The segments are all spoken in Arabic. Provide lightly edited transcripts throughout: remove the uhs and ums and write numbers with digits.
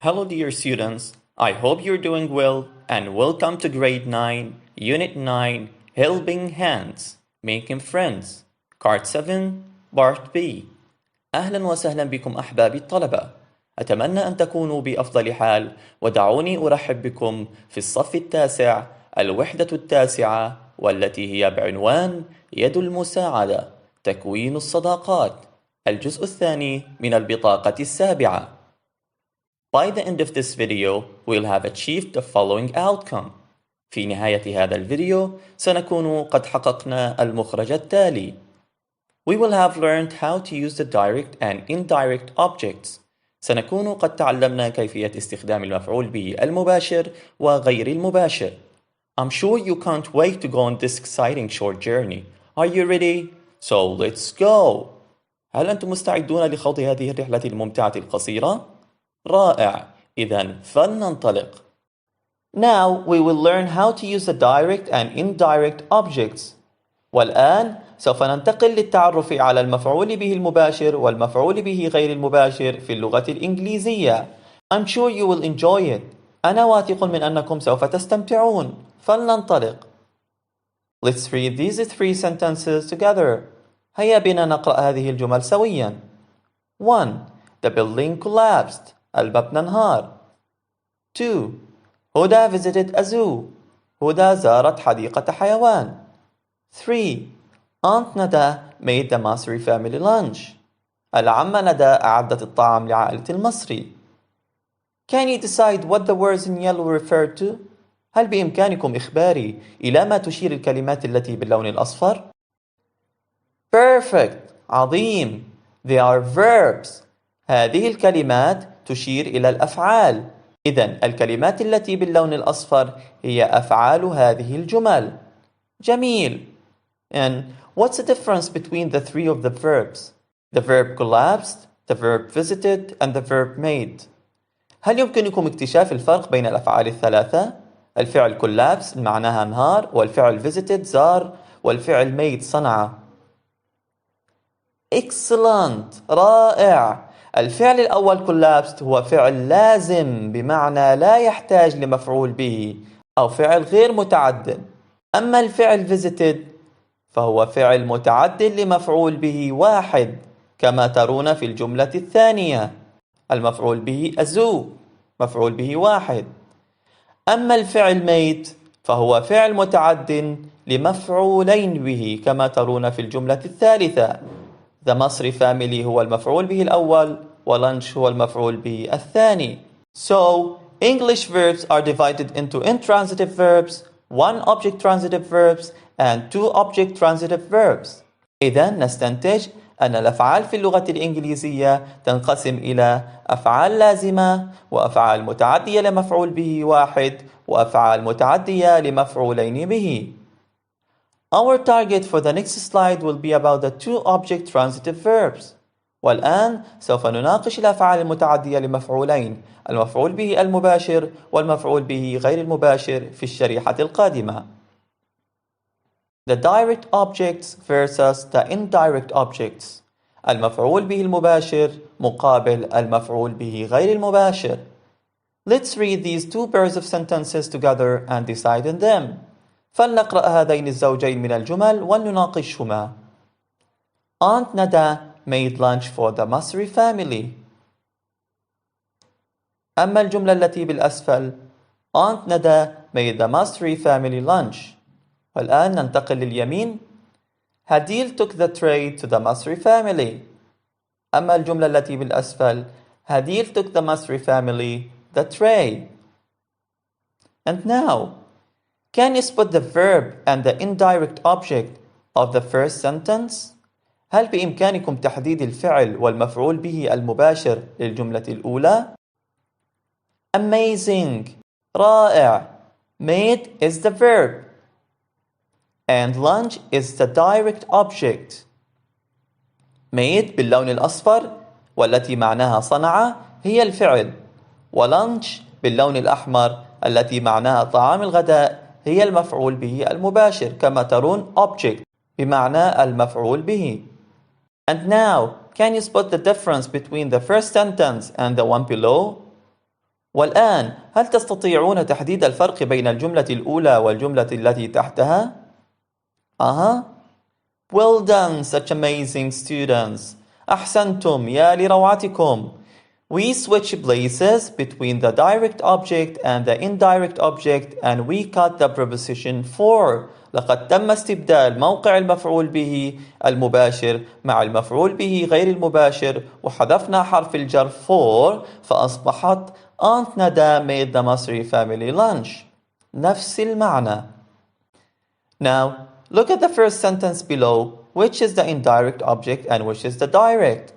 Hello, dear students. I hope you're doing well and welcome to Grade 9, Unit 9, Helping Hands, Making Friends, Part 7, Part B. أهلا وسهلا بكم أحبابي الطلبة. أتمنى أن تكونوا بأفضل حال ودعوني أرحب بكم في الصف التاسع الوحدة التاسعة والتي هي بعنوان يد المساعدة تكوين الصداقات الجزء الثاني من البطاقة السابعة. By the end of this video, we'll have achieved the following outcome. في نهاية هذا الفيديو سنكون قد حققنا المخرج التالي. We will have learned how to use the direct and indirect objects. سنكون قد تعلمنا كيفية استخدام المفعول به المباشر وغير المباشر. I'm sure you can't wait to go on this exciting short journey. Are you ready? So let's go! هل أنتم مستعدون لخوض هذه الرحلة الممتعة القصيرة؟ رائع. إذن فلننطلق. Now we will learn how to use the direct and indirect objects. والآن سوف ننتقل للتعرف على المفعول به المباشر والمفعول به غير المباشر في اللغة الإنجليزية. I'm sure you will enjoy it. أنا واثق من أنكم سوف تستمتعون. فلننطلق. Let's read these three sentences together. هيا بنا نقرأ هذه الجمل سويا. 1. The building collapsed. المبنى انهار. 2. هدى visited a zoo. هدى زارت حديقة حيوان. 3. Aunt Nada made the Masri family lunch. العمة ندى أعدت الطعام لعائلة المصري. Can you decide what the words in yellow refer to? هل بإمكانكم إخباري إلى ما تشير الكلمات التي باللون الأصفر؟ Perfect. عظيم. They are verbs. هذه الكلمات تشير إلى الأفعال. إذن الكلمات التي باللون الأصفر هي أفعال هذه الجمل. جميل. And what's the difference between the three of the verbs? The verb collapsed, the verb visited, and the verb made. هل يمكنكم اكتشاف الفرق بين الأفعال الثلاثة؟ الفعل collapse معناها انهار، والفعل visited زار، والفعل made صنع. Excellent. رائع. الفعل الأول collapsed هو فعل لازم بمعنى لا يحتاج لمفعول به أو فعل غير متعد. أما الفعل visited فهو فعل متعد لمفعول به واحد كما ترون في الجملة الثانية. المفعول به a zoo مفعول به واحد. أما الفعل made فهو فعل متعد لمفعولين به كما ترون في الجملة الثالثة. The Masri family هو المفعول به الأول ولانش هو المفعول به الثاني. So, English verbs are divided into intransitive verbs, one object transitive verbs, and two object transitive verbs. إذن نستنتج أن الأفعال في اللغة الإنجليزية تنقسم إلى أفعال لازمة وأفعال متعدية لمفعول به واحد وأفعال متعدية لمفعولين به. Our target for the next slide will be about the two object transitive verbs. والآن سوف نناقش الأفعال المتعدية لمفعولين، المفعول به المباشر والمفعول به غير المباشر في الشريحة القادمة. The direct objects versus the indirect objects. المفعول به المباشر مقابل المفعول به غير المباشر. Let's read these two pairs of sentences together and decide on them. فلنقرأ هذين الزوجين من الجمل ونناقشهما. Aunt Nada made lunch for the Masri family. أما الجملة التي بالأسفل Aunt Nada made the Masri family lunch. والآن ننتقل لليمين. Hadil took the tray to the Masri family. أما الجملة التي بالأسفل Hadil took the Masri family the tray. And now, can you spot the verb and the indirect object of the first sentence? هل بإمكانكم تحديد الفعل والمفعول به المباشر للجملة الأولى؟ Amazing. رائع. Made is the verb. And lunch is the direct object. Made باللون الأصفر والتي معناها صنع هي الفعل. ولانش باللون الأحمر التي معناها طعام الغداء هي المفعول به المباشر كما ترون object بمعنى المفعول به. And now, can you spot the difference between the first sentence and the one below? والآن هل تستطيعون تحديد الفرق بين الجملة الأولى والجملة التي تحتها؟ Well done, such amazing students. أحسنتم يا لروعتكم. We switch places between the direct object and the indirect object and we cut the preposition for. لقد تم استبدال موقع المفعول به المباشر مع المفعول به غير المباشر وحذفنا حرف الجر for فأصبحت Aunt Nada made the Masri family lunch. نفس المعنى. Now, look at the first sentence below, which is the indirect object and which is the direct.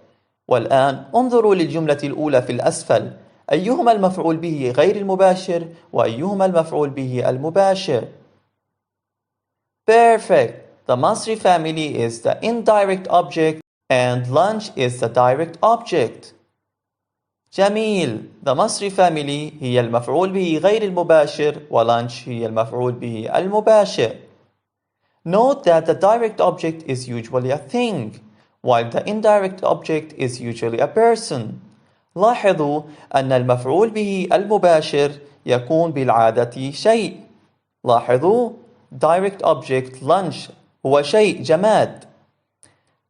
والآن انظروا للجملة الأولى في الأسفل. أيهما المفعول به غير المباشر وأيهما المفعول به المباشر؟ Perfect. The Masri family is the indirect object and lunch is the direct object. جميل. The Masri family هي المفعول به غير المباشر ولانش هي المفعول به المباشر. Note that the direct object is usually a thing, while the indirect object is usually a person. لاحظوا أن المفعول به المباشر يكون بالعادة شيء. لاحظوا direct object lunch هو شيء جماد.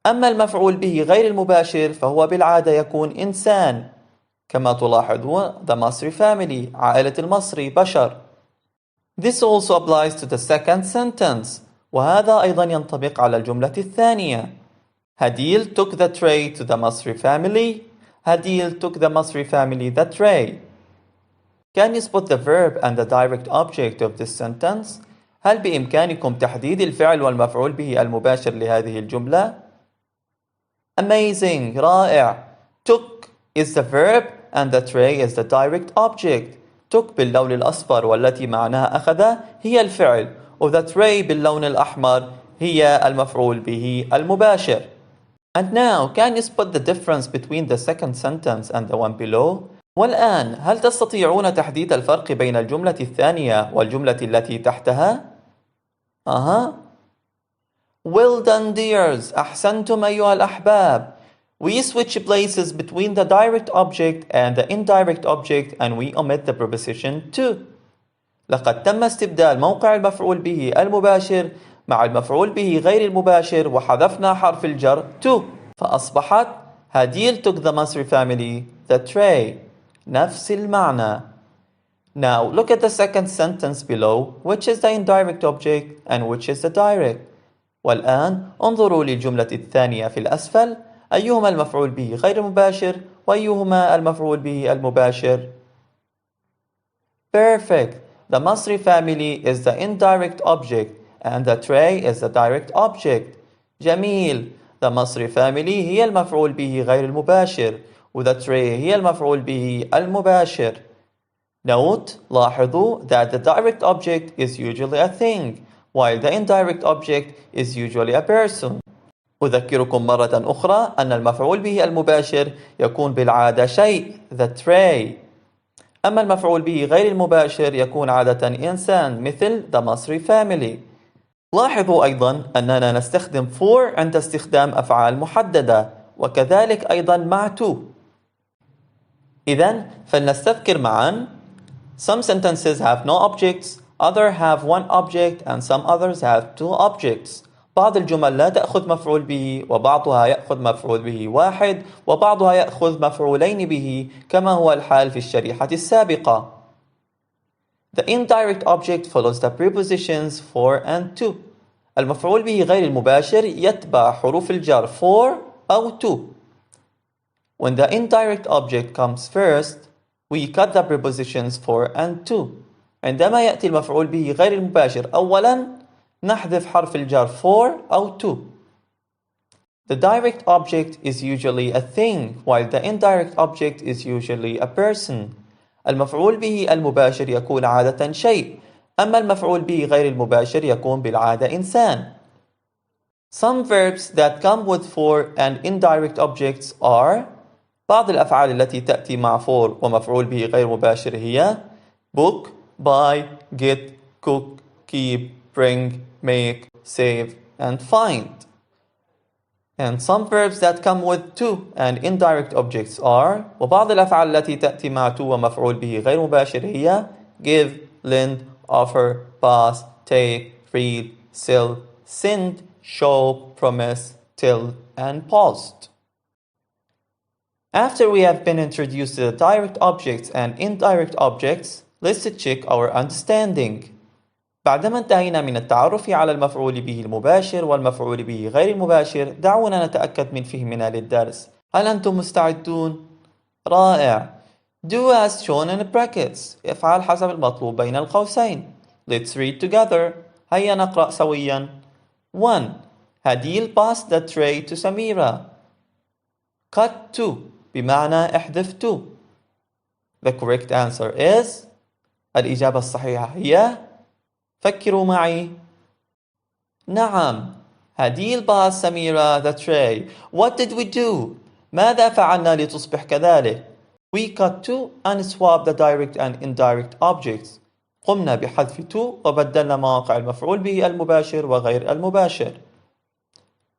أما المفعول به غير المباشر فهو بالعادة يكون إنسان. كما تلاحظون the Masri family عائلة المصري بشر. This also applies to the second sentence. وهذا أيضا ينطبق على الجملة الثانية. Hadil took the tray to the Masri family. Hadil took the Masri family the tray. Can you spot the verb and the direct object of this sentence? هل بإمكانكم تحديد الفعل والمفعول به المباشر لهذه الجملة؟ Amazing. رائع. Took is the verb and the tray is the direct object. took باللون الأصفر والتي معناها أخذ هي الفعل وthe tray باللون الأحمر هي المفعول به المباشر. And now, can you spot the difference between the second sentence and the one below? والآن هل تستطيعون تحديد الفرق بين الجملة الثانية والجملة التي تحتها؟ Well done dears. أحسنتم أيها الأحباب. We switch places between the direct object and the indirect object and we omit the preposition to. لقد تم استبدال موقع المفعول به المباشر مع المفعول به غير المباشر وحذفنا حرف الجر to فأصبحت Hadil took the Masri family the tray. نفس المعنى. Now look at the second sentence below, which is the indirect object and which is the direct. والآن انظروا للجملة الثانية في الأسفل. أيهما المفعول به غير المباشر وأيهما المفعول به المباشر؟ Perfect. The Masri family is the indirect object and the tray is the direct object. جميل. The Masri family هي المفعول به غير المباشر وthe tray هي المفعول به المباشر. Note, لاحظوا that the direct object is usually a thing while the indirect object is usually a person. أذكركم مرة أخرى أن المفعول به المباشر يكون بالعادة شيء the tray. أما المفعول به غير المباشر يكون عادة إنسان مثل the Masri family. لاحظوا أيضا أننا نستخدم for عند استخدام أفعال محددة وكذلك أيضا مع to. إذن فلنستذكر معا. Some sentences have no objects, others have one object and some others have two objects. بعض الجمل لا تأخذ مفعول به وبعضها يأخذ مفعول به واحد وبعضها يأخذ مفعولين به كما هو الحال في الشريحة السابقة. The indirect object follows the prepositions for and to. المفعول به غير المباشر يتبع حروف الجر for أو to. When the indirect object comes first, we cut the prepositions for and to. عندما يأتي المفعول به غير المباشر أولاً نحذف حرف الجر for أو to. The direct object is usually a thing while the indirect object is usually a person. المفعول به المباشر يكون عادة شيء أما المفعول به غير المباشر يكون بالعادة إنسان. Some verbs that come with for and indirect objects are. بعض الأفعال التي تأتي مع for ومفعول به غير مباشر هي book, buy, get, cook, keep, bring, make, save, and find. And some verbs that come with to and indirect objects are وبعض الأفعال التي تأتي مع to ومفعول به غير مباشر هي give, lend, offer, pass, take, read, sell, send, show, promise, tell, and post. After we have been introduced to the direct objects and indirect objects, let's check our understanding. بعدما انتهينا من التعرف على المفعول به المباشر والمفعول به غير المباشر، دعونا نتأكد من فهمنا للدرس. هل أنتم مستعدون؟ رائع. Do as shown in the brackets. افعل حسب المطلوب بين القوسين. Let's read together. هيا نقرأ سويا. 1. هديل pass the tray to سميرة. Cut to بمعنى احذف to. The correct answer is الإجابة الصحيحة هي فكروا معي. نعم. هديل باس سميرة the tray. What did we do? ماذا فعلنا لتصبح كذلك؟ We cut to and swap the direct and indirect objects. قمنا بحذف to وبدلنا مواقع المفعول به المباشر وغير المباشر.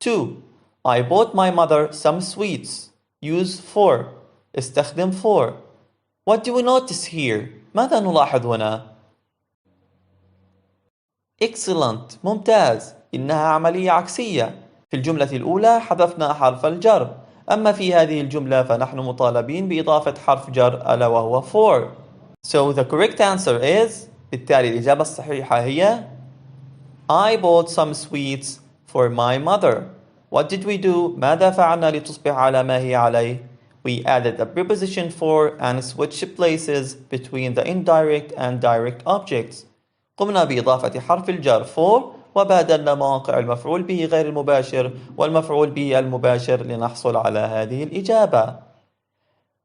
2. I bought my mother some sweets. Use for. استخدم for. What do we notice here? ماذا نلاحظ هنا؟ Excellent. ممتاز. إنها عملية عكسية. في الجملة الأولى حذفنا حرف الجر، أما في هذه الجملة فنحن مطالبين بإضافة حرف جر ألا وهو for. So the correct answer is بالتالي الإجابة الصحيحة هي I bought some sweets for my mother. What did we do? ماذا فعلنا لتصبح على ما هي عليه؟ We added a preposition for and switched places between the indirect and direct objects. قمنا بإضافة حرف الجر for وبادلنا مواقع المفعول به غير المباشر والمفعول به المباشر لنحصل على هذه الإجابة.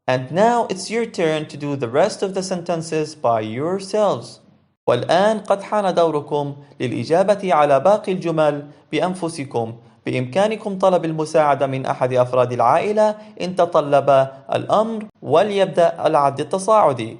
And now it's your turn to do the rest of the sentences by yourselves. والآن قد حان دوركم للإجابة على باقي الجمل بأنفسكم. بإمكانكم طلب المساعدة من أحد أفراد العائلة إن تطلب الأمر، وليبدأ العد التصاعدي.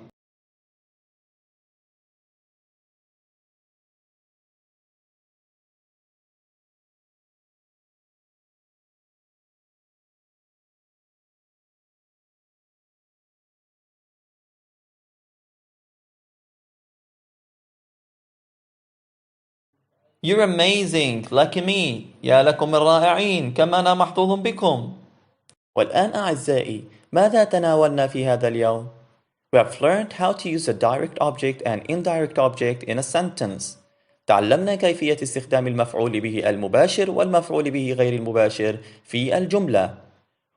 You're amazing. Lucky me. يا لكم الرائعين. كم أنا محظوظ بكم. والآن أعزائي، ماذا تناولنا في هذا اليوم؟ We have learned how to use a direct object and indirect object in a sentence. تعلمنا كيفية استخدام المفعول به المباشر والمفعول به غير المباشر في الجملة.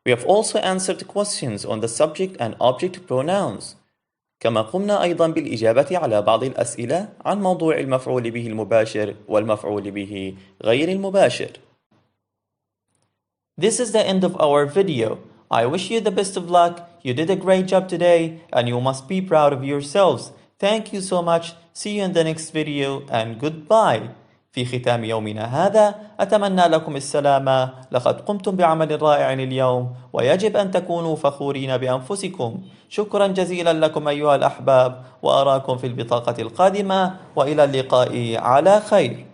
We have also answered questions on the subject and object pronouns. كما قمنا أيضا بالإجابة على بعض الأسئلة عن موضوع المفعول به المباشر والمفعول به غير المباشر. This is the end of our video. I wish you the best of luck. You did a great job today and you must be proud of yourselves. Thank you so much. See you in the next video and goodbye. في ختام يومنا هذا أتمنى لكم السلامة. لقد قمتم بعمل رائع اليوم ويجب أن تكونوا فخورين بأنفسكم. شكرا جزيلا لكم أيها الأحباب، وأراكم في البطاقة القادمة، وإلى اللقاء على خير.